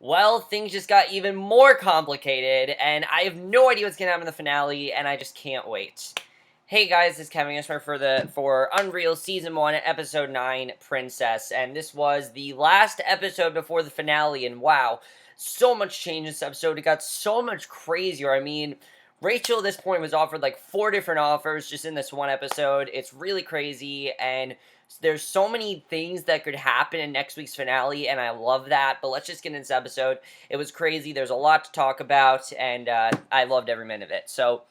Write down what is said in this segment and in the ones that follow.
Well, things just got even more complicated, and I have no idea what's gonna happen in the finale, and I just can't wait. Hey guys, this is Kevin Ismer for UnREAL Season 1, Episode 9, Princess, and this was the last episode before the finale, and wow, so much change in this episode. It got so much crazier. I mean, Rachel at this point was offered like 4 different offers just in this one episode. It's really crazy, and there's so many things that could happen in next week's finale, and I love that. But let's just get into this episode. It was crazy. There's a lot to talk about, and I loved every minute of it. So,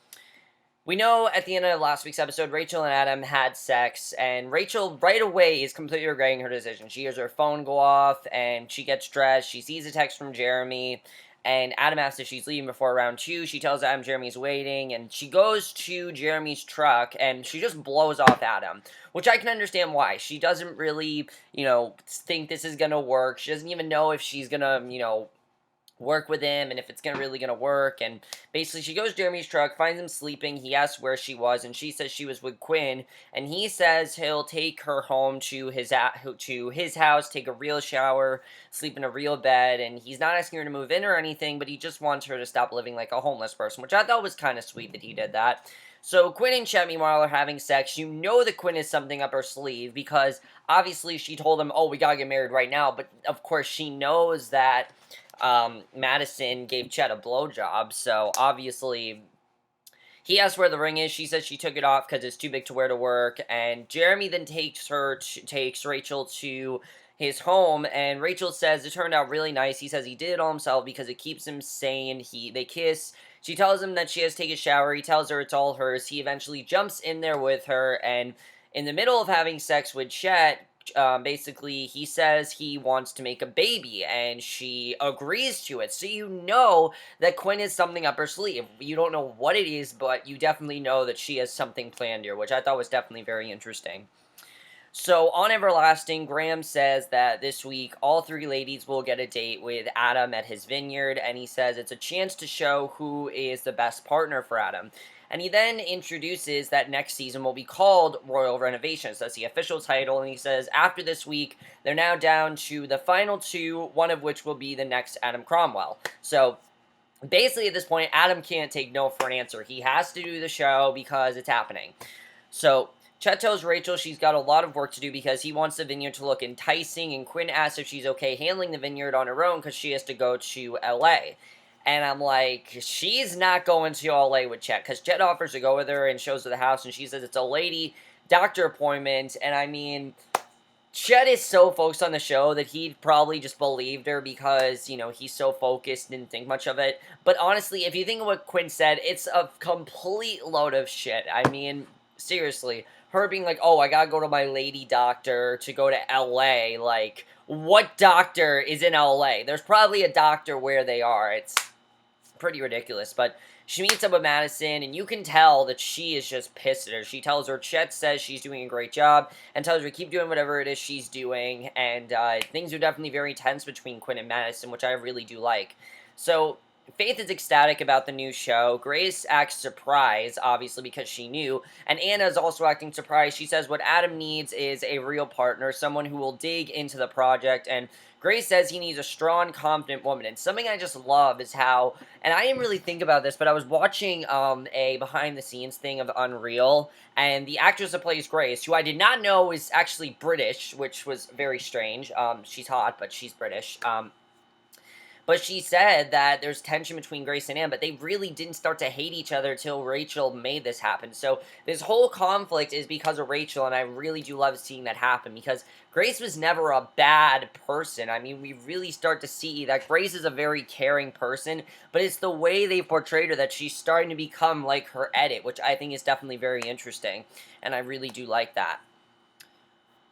we know at the end of last week's episode, Rachel and Adam had sex, and Rachel right away is completely regretting her decision. She hears her phone go off, and she gets dressed. She sees a text from Jeremy, and Adam asks if she's leaving before round 2. She tells Adam Jeremy's waiting, and she goes to Jeremy's truck, and she just blows off Adam, which I can understand why. She doesn't really, think this is gonna work. She doesn't even know if she's gonna, work with him and if it's really gonna work. And basically she goes to Jeremy's truck, finds him sleeping. He asks where she was, and she says she was with Quinn, and he says he'll take her home to his house, take a real shower, sleep in a real bed, and he's not asking her to move in or anything, but he just wants her to stop living like a homeless person, which I thought was kind of sweet that he did that. So Quinn and Chet, meanwhile, are having sex. You know that Quinn has something up her sleeve because obviously she told him, oh, we gotta get married right now, but of course she knows that Madison gave Chet a blowjob, so obviously he asks where the ring is. She says she took it off because it's too big to wear to work, and Jeremy then takes Rachel to his home, and Rachel says it turned out really nice. He says he did it all himself because it keeps him sane. They kiss. She tells him that she has to take a shower. He tells her it's all hers. He eventually jumps in there with her, and in the middle of having sex with Chet, basically he says he wants to make a baby, and she agrees to it. So you know that Quinn has something up her sleeve. You don't know what it is, but you definitely know that she has something planned here, which I thought was definitely very interesting. So on Everlasting, Graham says that this week all 3 ladies will get a date with Adam at his vineyard, and he says it's a chance to show who is the best partner for Adam. And he then introduces that next season will be called Royal Renovations. That's the official title, and he says after this week, they're now down to the final 2, one of which will be the next Adam Cromwell. So basically at this point, Adam can't take no for an answer. He has to do the show because it's happening. So Chet tells Rachel she's got a lot of work to do because he wants the vineyard to look enticing, and Quinn asks if she's okay handling the vineyard on her own because she has to go to LA. And I'm like, she's not going to LA with Chet, because Chet offers to go with her and shows her the house, and she says it's a lady doctor appointment. And I mean, Chet is so focused on the show that he probably just believed her because, he's so focused, didn't think much of it. But honestly, if you think of what Quinn said, it's a complete load of shit. I mean, seriously, her being like, oh, I gotta go to my lady doctor to go to LA, like, what doctor is in LA? There's probably a doctor where they are. It's pretty ridiculous. But she meets up with Madison, and you can tell that she is just pissed at her. She tells her Chet says she's doing a great job, and tells her to keep doing whatever it is she's doing, and things are definitely very tense between Quinn and Madison, which I really do like. So Faith is ecstatic about the new show. Grace acts surprised, obviously, because she knew. And Anna is also acting surprised. She says what Adam needs is a real partner, someone who will dig into the project. And Grace says he needs a strong, confident woman. And something I just love is how, and I didn't really think about this, but I was watching a behind-the-scenes thing of UnREAL, and the actress that plays Grace, who I did not know is actually British, which was very strange. She's hot, but she's British. But she said that there's tension between Grace and Anne, but they really didn't start to hate each other till Rachel made this happen. So this whole conflict is because of Rachel, and I really do love seeing that happen because Grace was never a bad person. I mean, we really start to see that Grace is a very caring person, but it's the way they portrayed her that she's starting to become like her edit, which I think is definitely very interesting, and I really do like that.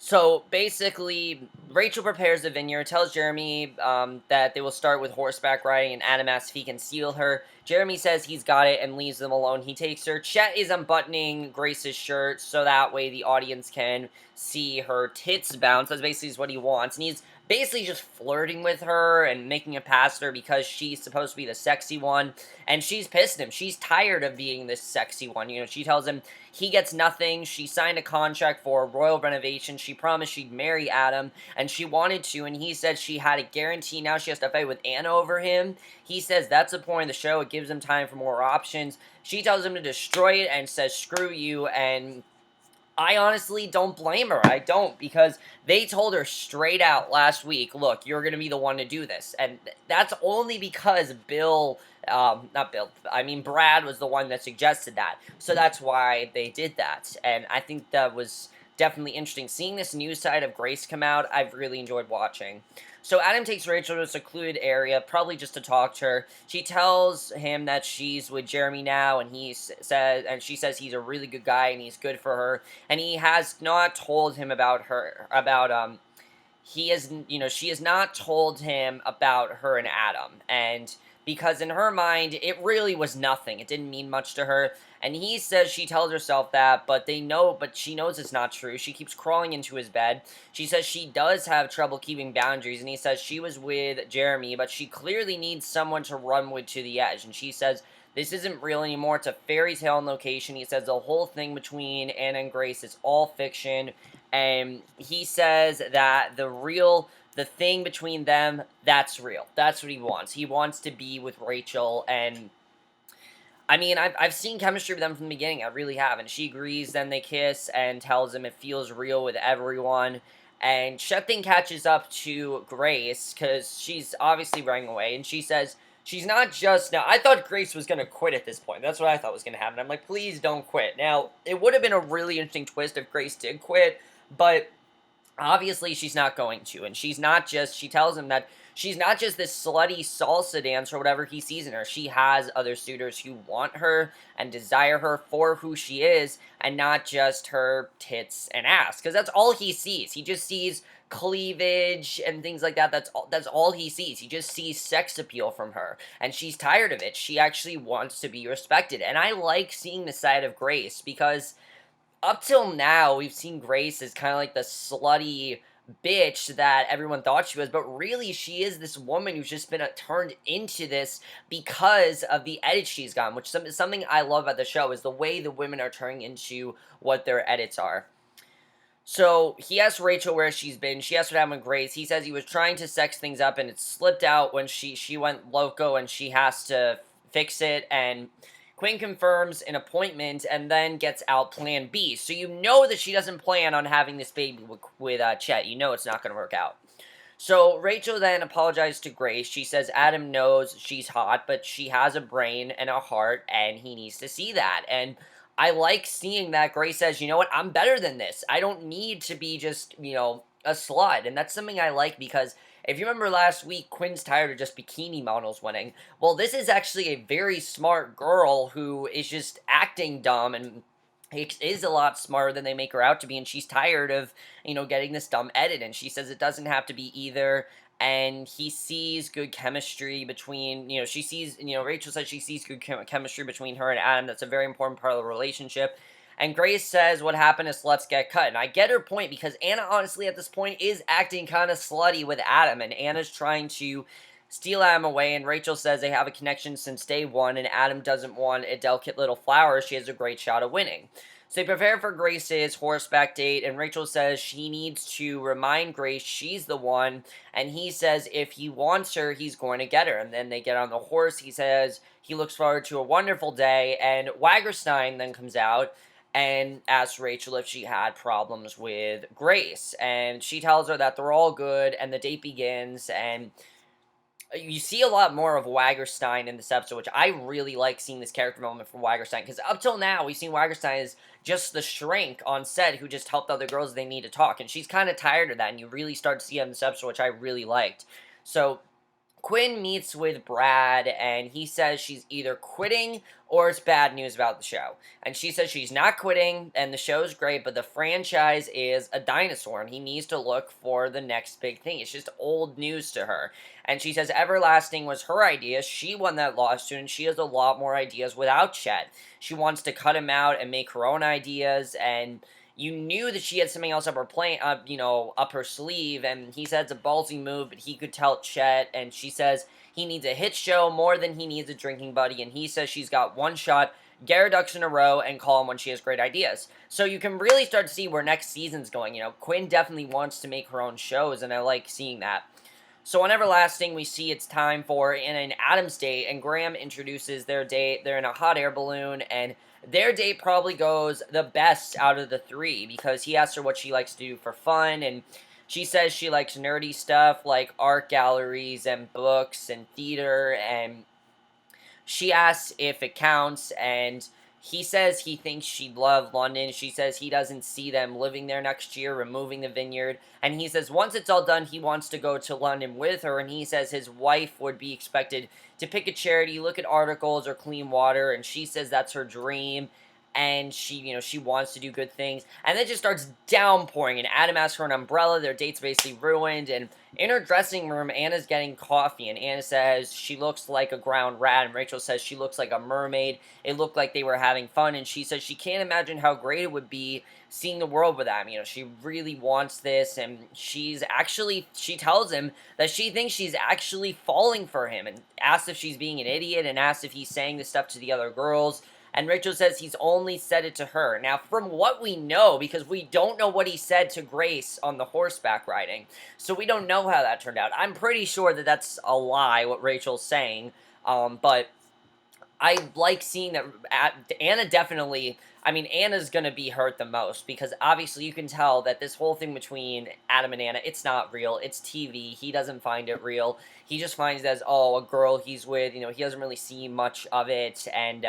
So, basically, Rachel prepares the vineyard, tells Jeremy that they will start with horseback riding, and Adam asks if he can steal her. Jeremy says he's got it and leaves them alone. He takes her. Chet is unbuttoning Grace's shirt so that way the audience can see her tits bounce. That's basically what he wants. And he's basically just flirting with her and making a pass at her because she's supposed to be the sexy one, and she's pissed at him. She's tired of being this sexy one. You know, she tells him he gets nothing. She signed a contract for a royal renovation. She promised she'd marry Adam, and she wanted to, and he said she had a guarantee. Now she has to fight with Anna over him. He says that's the point of the show. It gives him time for more options. She tells him to destroy it and says, screw you, and I honestly don't blame her. I don't, because they told her straight out last week, look, you're going to be the one to do this. And that's only because Brad was the one that suggested that. So that's why they did that. And I think that was definitely interesting. Seeing this new side of Grace come out, I've really enjoyed watching. So Adam takes Rachel to a secluded area, probably just to talk to her. She tells him that she's with Jeremy now, and she says he's a really good guy and he's good for her. And he has not told him she has not told him about her and Adam. And because in her mind, it really was nothing. It didn't mean much to her. And he says she tells herself that, but she knows it's not true. She keeps crawling into his bed. She says she does have trouble keeping boundaries, and he says she was with Jeremy, but she clearly needs someone to run with to the edge. And she says this isn't real anymore. It's a fairy tale in location. He says the whole thing between Anna and Grace is all fiction. And he says that the thing between them, that's real. That's what he wants. He wants to be with Rachel, and I mean, I've seen chemistry with them from the beginning. I really have. And she agrees, then they kiss and tells him it feels real with everyone. And Chet then catches up to Grace, because she's obviously running away, and she says she's not just... Now, I thought Grace was going to quit at this point. That's what I thought was going to happen. I'm like, please don't quit. Now, it would have been a really interesting twist if Grace did quit, but obviously she's not going to. And she tells him that she's not just this slutty salsa dancer or whatever he sees in her. She has other suitors who want her and desire her for who she is, and not just her tits and ass, because that's all he sees. He just sees cleavage and things like that. That's all he sees. He just sees sex appeal from her, and she's tired of it. She actually wants to be respected, and I like seeing the side of Grace, because up till now, we've seen Grace as kind of like the slutty bitch that everyone thought she was, but really she is this woman who's just been turned into this because of the edits she's gotten, which is something I love about the show, is the way the women are turning into what their edits are. So he asks Rachel where she's been. She asks what happened with Grace. He says he was trying to sex things up and it slipped out when she went loco and she has to fix it, and Quinn confirms an appointment and then gets out plan B. So you know that she doesn't plan on having this baby with Chet. You know it's not going to work out. So Rachel then apologizes to Grace. She says Adam knows she's hot, but she has a brain and a heart, and he needs to see that. And I like seeing that. Grace says, you know what, I'm better than this. I don't need to be just, a slut. And that's something I like, because if you remember last week, Quinn's tired of just bikini models winning. Well, this is actually a very smart girl who is just acting dumb and is a lot smarter than they make her out to be, and she's tired of, getting this dumb edit, and she says it doesn't have to be either, and he sees good chemistry between, Rachel says she sees good chemistry between her and Adam. That's a very important part of the relationship. And Grace says what happened is let's get cut. And I get her point, because Anna, honestly, at this point, is acting kind of slutty with Adam. And Anna's trying to steal Adam away. And Rachel says they have a connection since day one. And Adam doesn't want a delicate little flower. She has a great shot of winning. So they prepare for Grace's horseback date. And Rachel says she needs to remind Grace she's the one. And he says if he wants her, he's going to get her. And then they get on the horse. He says he looks forward to a wonderful day. And Wagerstein then comes out and asks Rachel if she had problems with Grace, and she tells her that they're all good, and the date begins, and you see a lot more of Wagerstein in this episode, which I really like seeing this character development from Wagerstein, because up till now, we've seen Wagerstein as just the shrink on set who just helped other girls they need to talk, and she's kind of tired of that, and you really start to see it in this episode, which I really liked. So Quinn meets with Brad, and he says she's either quitting or it's bad news about the show. And she says she's not quitting, and the show's great, but the franchise is a dinosaur, and he needs to look for the next big thing. It's just old news to her. And she says Everlasting was her idea. She won that lawsuit, and she has a lot more ideas without Chet. She wants to cut him out and make her own ideas, and you knew that she had something else up her up her sleeve, and he said it's a ballsy move, but he could tell Chet, and she says he needs a hit show more than he needs a drinking buddy, and he says she's got one shot, get her ducks in a row, and call him when she has great ideas. So you can really start to see where next season's going. Quinn definitely wants to make her own shows, and I like seeing that. So on Everlasting, we see it's time for an Adam's date, and Graham introduces their date. They're in a hot air balloon, and their date probably goes the best out of the three, because he asks her what she likes to do for fun, and she says she likes nerdy stuff like art galleries and books and theater, and she asks if it counts, and he says he thinks she'd love London. She says he doesn't see them living there next year, removing the vineyard. And he says once it's all done, he wants to go to London with her. And he says his wife would be expected to pick a charity, look at articles, or clean water. And she says that's her dream. And she wants to do good things. And then it just starts downpouring. And Adam asks for an umbrella. Their date's basically ruined. And in her dressing room, Anna's getting coffee. And Anna says she looks like a ground rat. And Rachel says she looks like a mermaid. It looked like they were having fun. And she says she can't imagine how great it would be seeing the world with them. She really wants this. And she tells him that she thinks she's actually falling for him. And asks if she's being an idiot. And asks if he's saying this stuff to the other girls. And Rachel says he's only said it to her. Now, from what we know, because we don't know what he said to Grace on the horseback riding, so we don't know how that turned out. I'm pretty sure that that's a lie, what Rachel's saying, but I like seeing that Anna definitely, Anna's going to be hurt the most, because obviously you can tell that this whole thing between Adam and Anna, it's not real, it's TV, he doesn't find it real, he just finds it as, oh, a girl he's with, he doesn't really see much of it, and,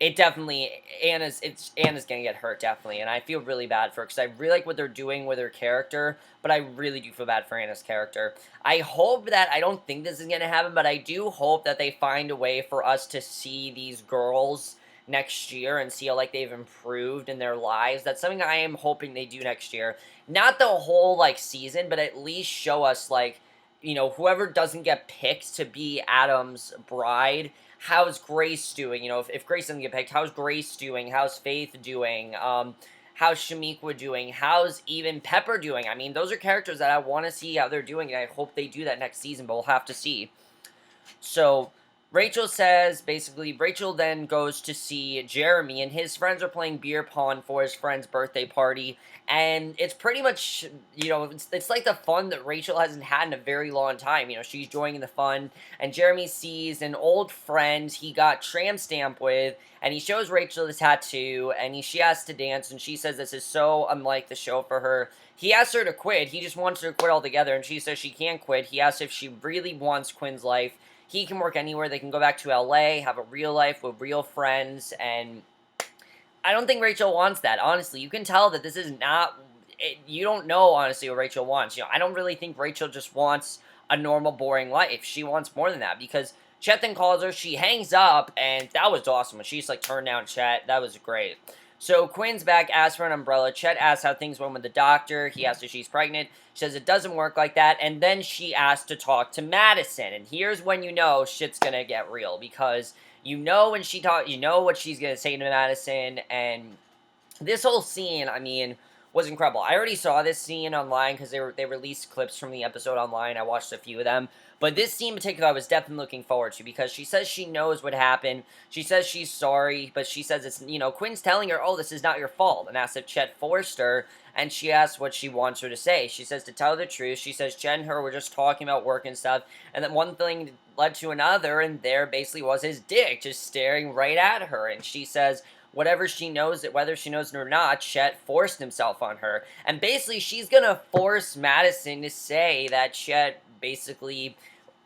it definitely, Anna's gonna get hurt, definitely, and I feel really bad for her, because I really like what they're doing with her character, but I really do feel bad for Anna's character. I don't think this is gonna happen, but I do hope that they find a way for us to see these girls next year, and see how, they've improved in their lives. That's something I am hoping they do next year. Not the whole, season, but at least show us, whoever doesn't get picked to be Adam's bride, how's Grace doing? If Grace doesn't get picked, how's Grace doing? How's Faith doing? How's Shamiqua doing? How's even Pepper doing? Those are characters that I want to see how they're doing, and I hope they do that next season, but we'll have to see. So, Rachel then goes to see Jeremy, and his friends are playing beer pong for his friend's birthday party, and it's pretty much, it's like the fun that Rachel hasn't had in a very long time. She's joining the fun, and Jeremy sees an old friend he got tramp stamp with, and he shows Rachel the tattoo, and she asks to dance, and she says this is so unlike the show for her. He asks her to quit. He just wants her to quit altogether, and she says she can't quit. He asks if she really wants Quinn's life. He can work anywhere. They can go back to LA, have a real life with real friends, and I don't think Rachel wants that. Honestly, you can tell that this is not, you don't know, honestly, what Rachel wants. I don't really think Rachel just wants a normal, boring life. She wants more than that, because Chet then calls her, she hangs up, and that was awesome. When she's turned down Chet, that was great. So Quinn's back, asks for an umbrella. Chet asks how things went with the doctor. He asks if she's pregnant. She says it doesn't work like that. And then she asks to talk to Madison. And here's when you know shit's gonna get real. Because when she you know what she's gonna say to Madison. And this whole scene, was incredible. I already saw this scene online because they released clips from the episode online. I watched a few of them. But this scene in particular I was definitely looking forward to, because she says she knows what happened. She says she's sorry, but she says it's, Quinn's telling her, oh, this is not your fault, and asks if Chet forced her, and she asks what she wants her to say. She says to tell the truth. She says Chet and her were just talking about work and stuff, and then one thing led to another, and there basically was his dick just staring right at her, and she says whether she knows it or not, Chet forced himself on her. And basically, she's gonna force Madison to say that Chet basically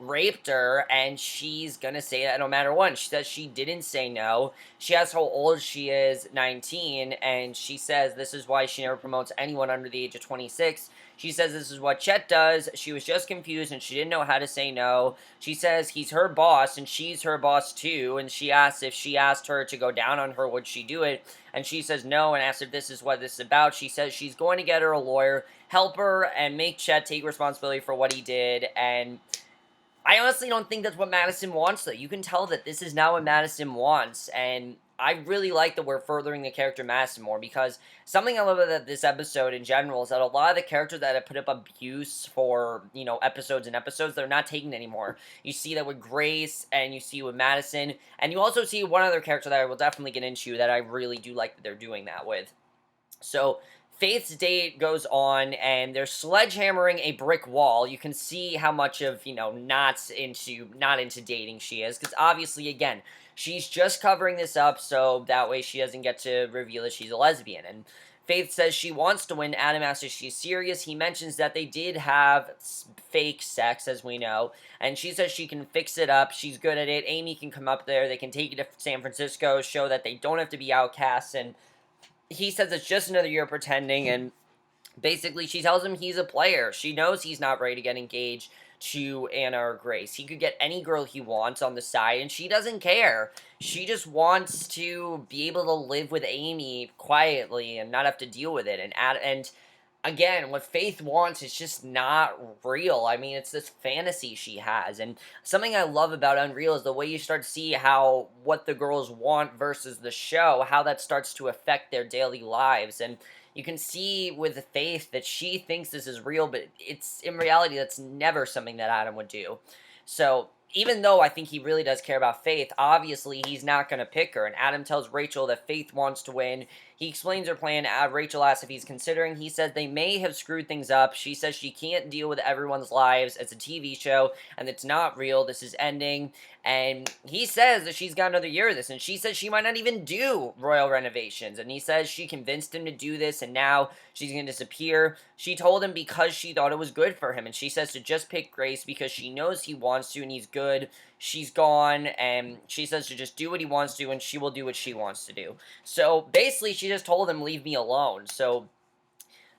raped her, and she's gonna say that no matter what. She says she didn't say no. She asks how old she is, 19, and she says this is why she never promotes anyone under the age of 26. She says this is what Chet does. She was just confused, and she didn't know how to say no. She says he's her boss, and she's her boss too, and she asks if she asked her to go down on her, would she do it? And she says no, and asks if this is what this is about. She says she's going to get her a lawyer, help her, and make Chet take responsibility for what he did, and I honestly don't think that's what Madison wants, though. You can tell that this is not what Madison wants, and I really like that we're furthering the character Madison more, because something I love about this episode in general is that a lot of the characters that have put up abuse for, episodes and episodes, they're not taken anymore. You see that with Grace, and you see with Madison, and you also see one other character that I will definitely get into that I really do like that they're doing that with. So Faith's date goes on, and they're sledgehammering a brick wall. You can see how much of, not into dating she is, because obviously, again, she's just covering this up so that way she doesn't get to reveal that she's a lesbian. And Faith says she wants to win. Adam asks if she's serious. He mentions that they did have fake sex, as we know, and she says she can fix it up. She's good at it. Amy can come up there. They can take it to San Francisco, show that they don't have to be outcasts, and he says it's just another year pretending, and basically she tells him he's a player. She knows he's not ready to get engaged to Anna or Grace. He could get any girl he wants on the side, and she doesn't care. She just wants to be able to live with Amy quietly and not have to deal with it. And again, what Faith wants is just not real. I mean, it's this fantasy she has. And something I love about UnREAL is the way you start to see how what the girls want versus the show, how that starts to affect their daily lives. And you can see with Faith that she thinks this is real, but it's in reality, that's never something that Adam would do. So even though I think he really does care about Faith, obviously he's not going to pick her. And Adam tells Rachel that Faith wants to win. He explains her plan. Rachel asks if he's considering. He says they may have screwed things up. She says she can't deal with everyone's lives. It's a TV show, and it's not real. This is ending. And he says that she's got another year of this, and she says she might not even do royal renovations. And he says she convinced him to do this, and now she's going to disappear. She told him because she thought it was good for him, and she says to just pick Grace because she knows he wants to, and he's good. She's gone, and she says to just do what he wants to, and she will do what she wants to do. So basically, she just told him, leave me alone. So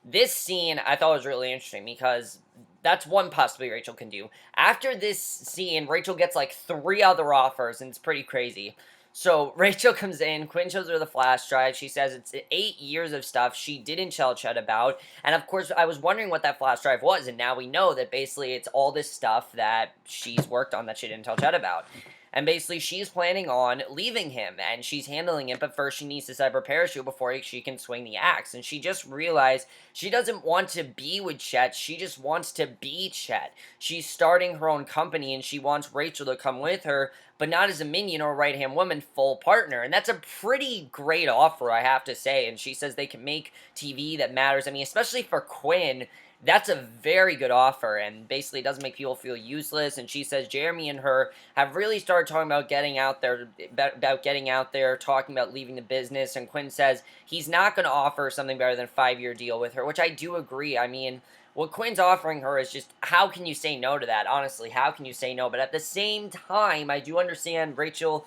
this scene I thought was really interesting, because that's one possibility Rachel can do. After this scene, Rachel gets like 3 other offers, and it's pretty crazy. So Rachel comes in, Quinn shows her the flash drive. She says it's 8 years of stuff she didn't tell Chet about. And of course, I was wondering what that flash drive was, and now we know that basically it's all this stuff that she's worked on that she didn't tell Chet about. And basically, she's planning on leaving him, and she's handling it, but first she needs to set up her parachute before she can swing the axe. And she just realized she doesn't want to be with Chet, she just wants to be Chet. She's starting her own company, and she wants Rachel to come with her, but not as a minion or a right-hand woman, full partner. And that's a pretty great offer, I have to say. And she says they can make TV that matters. I mean, especially for Quinn, that's a very good offer, and basically it doesn't make people feel useless. And she says Jeremy and her have really started talking about getting out there, talking about leaving the business. And Quinn says he's not going to offer something better than a 5-year deal with her, which I do agree. I mean, what Quinn's offering her is just, how can you say no to that? Honestly, how can you say no? But at the same time, I do understand Rachel.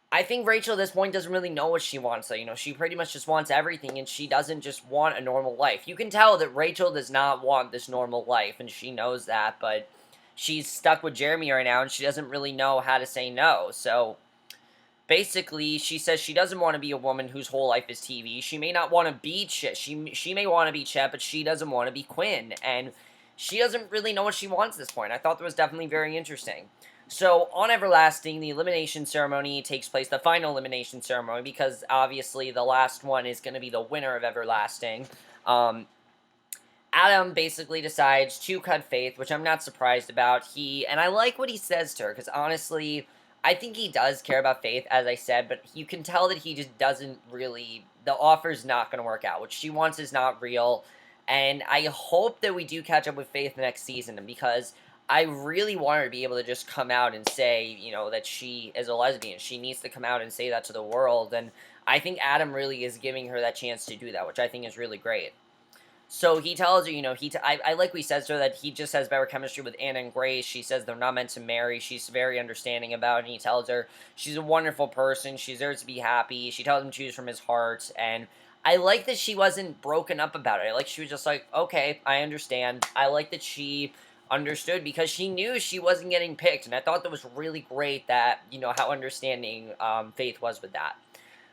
I think Rachel at this point doesn't really know what she wants. So, she pretty much just wants everything, and she doesn't just want a normal life. You can tell that Rachel does not want this normal life, and she knows that, but she's stuck with Jeremy right now, and she doesn't really know how to say no. So, basically, she says she doesn't want to be a woman whose whole life is TV. She may not want to be Chet. She may want to be Chet, but she doesn't want to be Quinn, and she doesn't really know what she wants at this point. I thought that was definitely very interesting. So, on Everlasting, the elimination ceremony takes place, the final elimination ceremony, because obviously the last one is going to be the winner of Everlasting. Adam basically decides to cut Faith, which I'm not surprised about. And I like what he says to her, because honestly, I think he does care about Faith, as I said, but you can tell that he just doesn't really, the offer's not going to work out. What she wants is not real, and I hope that we do catch up with Faith next season, because I really want her to be able to just come out and say, that she is a lesbian. She needs to come out and say that to the world, and I think Adam really is giving her that chance to do that, which I think is really great. So he tells her, I like what he says to her, that he just has better chemistry with Anna and Grace. She says they're not meant to marry. She's very understanding about it, and he tells her she's a wonderful person. She deserves to be happy. She tells him to choose from his heart, and I like that she wasn't broken up about it. I like she was just like, okay, I understand. I like that she understood, because she knew she wasn't getting picked, and I thought that was really great that, how understanding Faith was with that.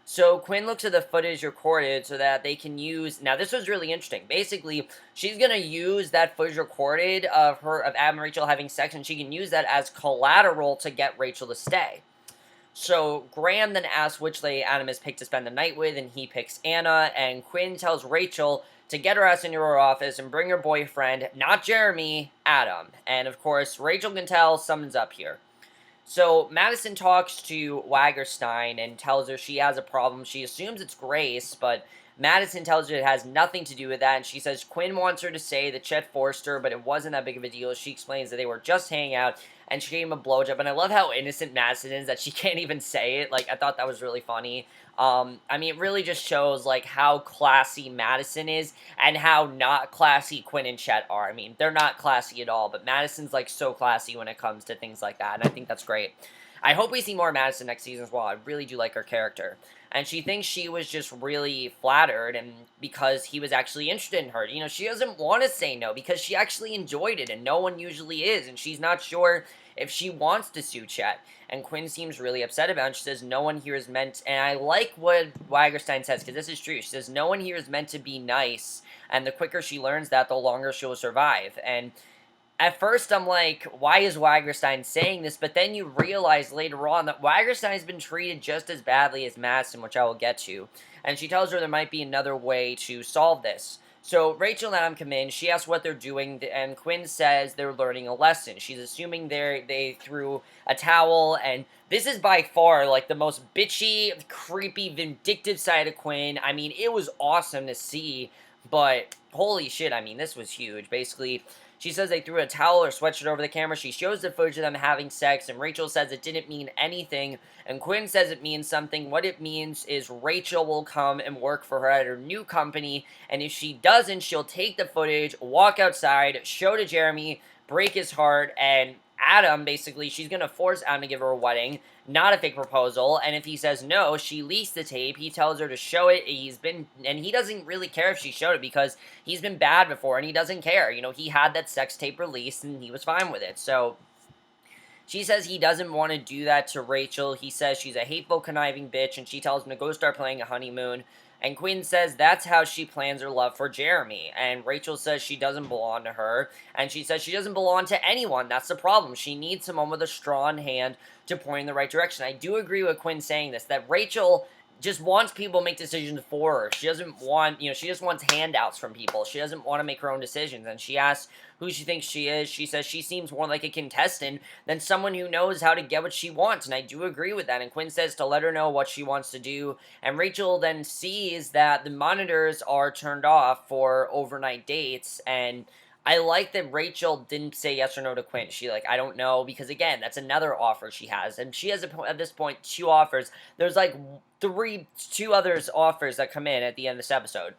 So Quinn looks at the footage recorded so that they can use, now this was really interesting, basically, she's going to use that footage recorded of Adam and Rachel having sex, and she can use that as collateral to get Rachel to stay. So Graham then asks which lady Adam has picked to spend the night with, and he picks Anna, and Quinn tells Rachel to get her ass into her office and bring her boyfriend, not Jeremy, Adam. And of course, Rachel can tell something's up here. So Madison talks to Wagerstein and tells her she has a problem. She assumes it's Grace, but Madison tells her it has nothing to do with that, and she says Quinn wants her to say that Chet forced her, but it wasn't that big of a deal. She explains that they were just hanging out, and she gave him a blowjob, and I love how innocent Madison is, that she can't even say it. Like, I thought that was really funny. I mean, it really just shows, like, how classy Madison is, and how not classy Quinn and Chet are. I mean, they're not classy at all, but Madison's, like, so classy when it comes to things like that, and I think that's great. I hope we see more Madison next season as well. I really do like her character. And she thinks she was just really flattered, and because he was actually interested in her. You know, she doesn't want to say no because she actually enjoyed it, and no one usually is, and she's not sure if she wants to sue Chet. And Quinn seems really upset about it. She says, no one here is meant, and I like what Wagerstein says, because this is true. She says, no one here is meant to be nice, and the quicker she learns that, the longer she'll survive. And at first, I'm like, why is Wagerstein saying this? But then you realize later on that Wagerstein's been treated just as badly as Madison, which I will get to. And she tells her there might be another way to solve this. So Rachel and Adam come in. She asks what they're doing, and Quinn says they're learning a lesson. She's assuming they threw a towel, and this is by far, like, the most bitchy, creepy, vindictive side of Quinn. I mean, it was awesome to see, but holy shit, I mean, this was huge. Basically, she says they threw a towel or sweatshirt over the camera. She shows the footage of them having sex, and Rachel says it didn't mean anything, and Quinn says it means something. What it means is Rachel will come and work for her at her new company, and if she doesn't, she'll take the footage, walk outside, show to Jeremy, break his heart, and Adam, basically, she's going to force Adam to give her a wedding, not a fake proposal, and if he says no, she leaks the tape. He tells her to show it. And he doesn't really care if she showed it, because he's been bad before, and he doesn't care. You know, he had that sex tape released, and he was fine with it. So she says he doesn't want to do that to Rachel. He says she's a hateful, conniving bitch, and she tells him to go start playing a honeymoon. And Quinn says that's how she plans her love for Jeremy. And Rachel says she doesn't belong to her. And she says she doesn't belong to anyone. That's the problem. She needs someone with a strong hand to point in the right direction. I do agree with Quinn saying this, that Rachel just wants people to make decisions for her. She doesn't want, you know, she just wants handouts from people. She doesn't want to make her own decisions. And she asks who she thinks she is. She says she seems more like a contestant than someone who knows how to get what she wants. And I do agree with that. And Quinn says to let her know what she wants to do. And Rachel then sees that the monitors are turned off for overnight dates. And I like that Rachel didn't say yes or no to Quinn. She like, I don't know, because again, that's another offer she has. And she has, at this point, 2 offers. There's like 2 others offers that come in at the end of this episode.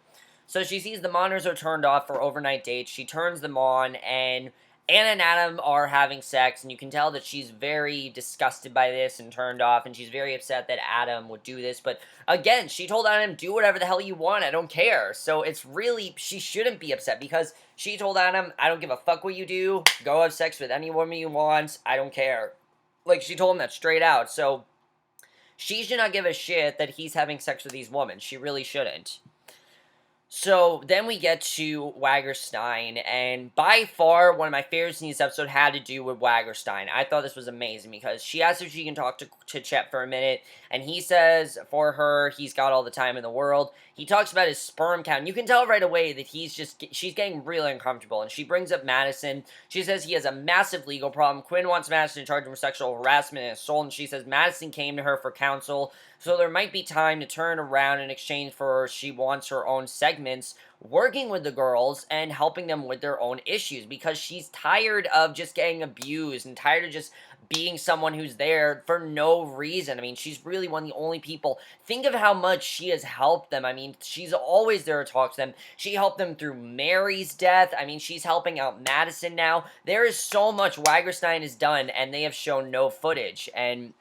So she sees the monitors are turned off for overnight dates. She turns them on, and Anna and Adam are having sex, and you can tell that she's very disgusted by this and turned off, and she's very upset that Adam would do this. But again, she told Adam, do whatever the hell you want, I don't care. So it's really, she shouldn't be upset, because she told Adam, I don't give a fuck what you do, go have sex with any woman you want, I don't care. Like, she told him that straight out. So she should not give a shit that he's having sex with these women. She really shouldn't. So then we get to Wagerstein, and by far one of my favorites in this episode had to do with Wagerstein. I thought this was amazing because she asks if she can talk to Chet for a minute, and he says for her he's got all the time in the world. He talks about his sperm count, and you can tell right away that she's getting really uncomfortable, and she brings up Madison. She says he has a massive legal problem. Quinn wants Madison to charge him for sexual harassment and assault, and she says Madison came to her for counsel, so there might be time to turn around in exchange for she wants her own segments, working with the girls and helping them with their own issues, because she's tired of just getting abused and tired of just being someone who's there for no reason. I mean, she's really one of the only people. Think of how much she has helped them. I mean, she's always there to talk to them. She helped them through Mary's death. I mean, she's helping out Madison now. There is so much Wagerstein has done, and they have shown no footage. And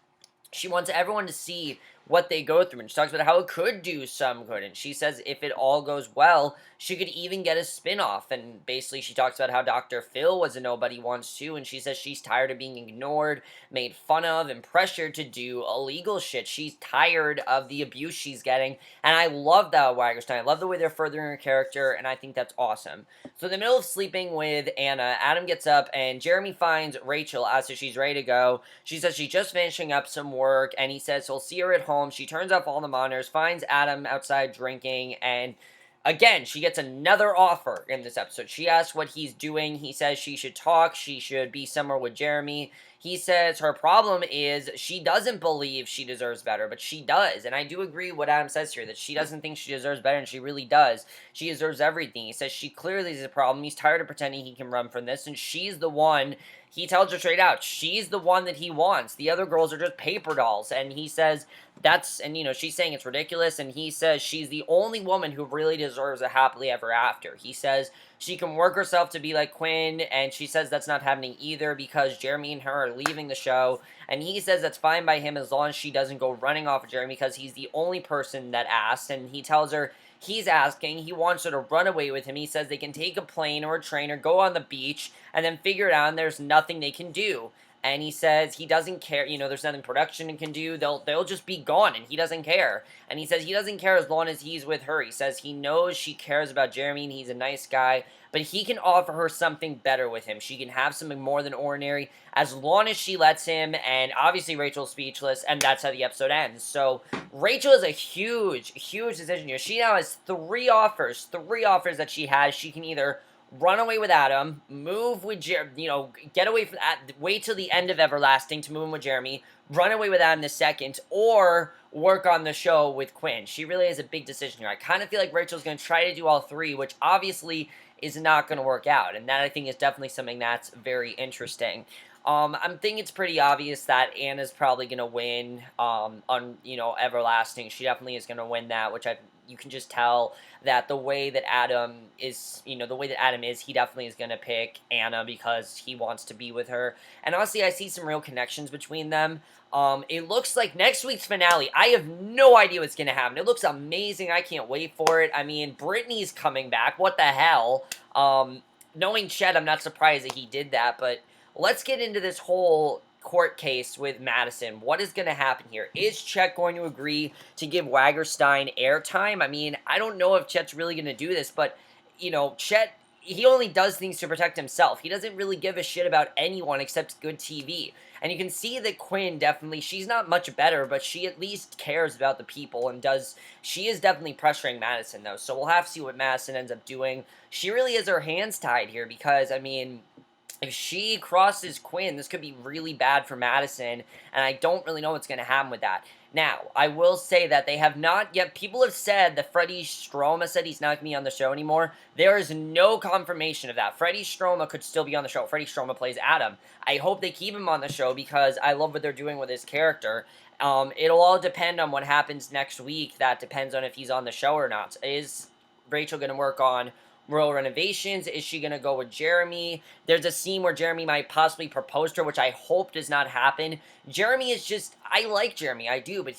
she wants everyone to see what they go through, and she talks about how it could do some good, and she says if it all goes well, she could even get a spin-off. And basically she talks about how Dr. Phil was a nobody once too, and she says she's tired of being ignored, made fun of, and pressured to do illegal shit. She's tired of the abuse she's getting, and I love that Wagerstein. I love the way they're furthering her character, and I think that's awesome. So in the middle of sleeping with Anna, Adam gets up, and Jeremy finds Rachel as she's ready to go. She says she's just finishing up some work, and he says he'll see her at home. She turns off all the monitors, finds Adam outside drinking, and again, she gets another offer in this episode. She asks what he's doing. He says she should talk. She should be somewhere with Jeremy. He says her problem is she doesn't believe she deserves better, but she does. And I do agree with what Adam says here, that she doesn't think she deserves better, and she really does. She deserves everything. He says she clearly is a problem. He's tired of pretending he can run from this, and she's the one. He tells her straight out, she's the one that he wants. The other girls are just paper dolls. And he says she's saying it's ridiculous, and he says she's the only woman who really deserves a happily ever after. He says she can work herself to be like Quinn, and she says that's not happening either because Jeremy and her are leaving the show, and he says that's fine by him as long as she doesn't go running off of Jeremy because he's the only person that asked, and he tells her he's asking, he wants her to run away with him. He says they can take a plane or a train or go on the beach and then figure it out, and there's nothing they can do. And he says he doesn't care, there's nothing production can do, they'll just be gone, and he doesn't care. And he says he doesn't care as long as he's with her. He says he knows she cares about Jeremy, and he's a nice guy, but he can offer her something better with him. She can have something more than ordinary, as long as she lets him, and obviously Rachel's speechless, and that's how the episode ends. So, Rachel is a huge, huge decision here. She now has three offers that she has. She can either run away with Adam, move with get away from wait till the end of Everlasting to move in with Jeremy, run away with Adam the second, or work on the show with Quinn. She really has a big decision here. I kind of feel like Rachel's going to try to do all three, which obviously is not going to work out, and that I think is definitely something that's very interesting. I'm thinking it's pretty obvious that Anna's probably going to win on Everlasting. She definitely is going to win that, which you can just tell that the way that Adam is, he definitely is going to pick Anna because he wants to be with her. And honestly, I see some real connections between them. It looks like next week's finale, I have no idea what's going to happen. It looks amazing. I can't wait for it. I mean, Brittany's coming back. What the hell? Knowing Chet, I'm not surprised that he did that, but let's get into this whole court case with Madison. What is going to happen here? Is Chet going to agree to give Wagerstein airtime? I mean, I don't know if Chet's really going to do this, but, Chet, he only does things to protect himself. He doesn't really give a shit about anyone except good TV. And you can see that Quinn definitely, she's not much better, but she at least cares about the people and she is definitely pressuring Madison, though. So we'll have to see what Madison ends up doing. She really has her hands tied here because, I mean, if she crosses Quinn, this could be really bad for Madison, and I don't really know what's going to happen with that. Now, I will say that they have not yet, people have said that Freddie Stroma said he's not going to be on the show anymore. There is no confirmation of that. Freddie Stroma could still be on the show. Freddie Stroma plays Adam. I hope they keep him on the show because I love what they're doing with his character. It'll all depend on what happens next week. That depends on if he's on the show or not. Is Rachel going to work on Royal Renovations? Is she going to go with Jeremy? There's a scene where Jeremy might possibly propose to her, which I hope does not happen. Jeremy is just, I like Jeremy, I do, but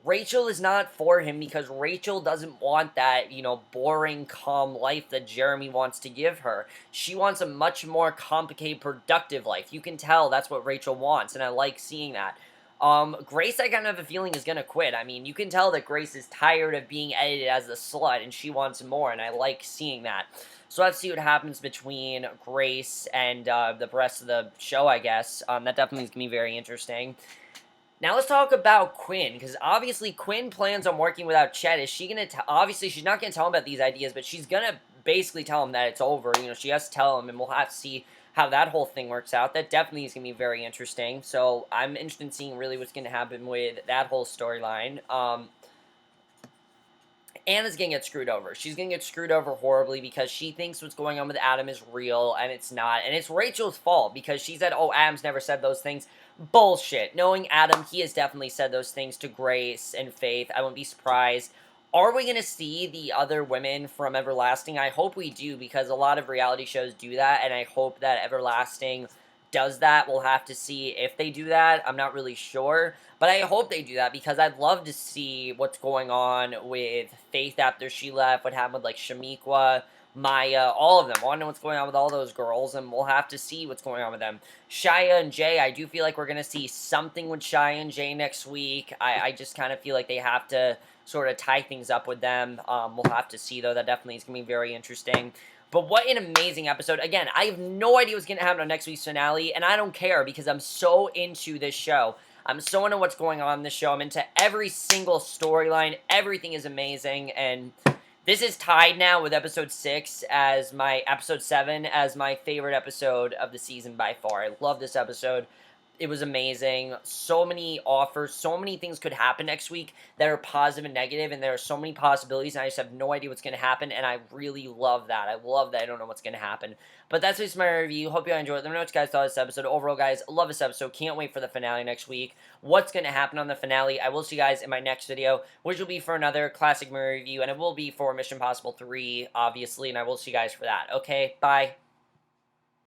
Rachel is not for him because Rachel doesn't want that, boring, calm life that Jeremy wants to give her. She wants a much more complicated, productive life. You can tell that's what Rachel wants, and I like seeing that. Grace, I kind of have a feeling, is going to quit. I mean, you can tell that Grace is tired of being edited as the slut, and she wants more, and I like seeing that. So let's see what happens between Grace and the rest of the show, I guess. That definitely is going to be very interesting. Now let's talk about Quinn, because obviously Quinn plans on working without Chet. Is she going to obviously, she's not going to tell him about these ideas, but she's going to basically tell him that it's over. She has to tell him, and we'll have to see how that whole thing works out. That definitely is going to be very interesting. So I'm interested in seeing really what's going to happen with that whole storyline. Anna's going to get screwed over. She's going to get screwed over horribly because she thinks what's going on with Adam is real, and it's not. And it's Rachel's fault because she said, oh, Adam's never said those things. Bullshit. Knowing Adam, he has definitely said those things to Grace and Faith. I wouldn't be surprised. Are we going to see the other women from Everlasting? I hope we do, because a lot of reality shows do that, and I hope that Everlasting does that. We'll have to see if they do that. I'm not really sure, but I hope they do that because I'd love to see what's going on with Faith after she left, what happened with, like, Shamiqua, Maya, all of them. I want to know what's going on with all those girls, and we'll have to see what's going on with them. Shia and Jay, I do feel like we're going to see something with Shia and Jay next week. I just kind of feel like they have to sort of tie things up with them. We'll have to see, though. That definitely is going to be very interesting. But what an amazing episode. Again, I have no idea what's going to happen on next week's finale, and I don't care because I'm so into this show. I'm so into what's going on in this show. I'm into every single storyline. Everything is amazing, and this is tied now with episode 6 as my episode 7 as my favorite episode of the season by far. I love this episode. It was amazing. So many offers, so many things could happen next week that are positive and negative, and there are so many possibilities, and I just have no idea what's going to happen, and I really love that. I love that I don't know what's going to happen. But that's just my review. Hope you all enjoyed it. Let me know what you guys thought of this episode. Overall, guys, love this episode. Can't wait for the finale next week. What's going to happen on the finale? I will see you guys in my next video, which will be for another classic movie review, and it will be for Mission Impossible 3, obviously, and I will see you guys for that. Okay, bye.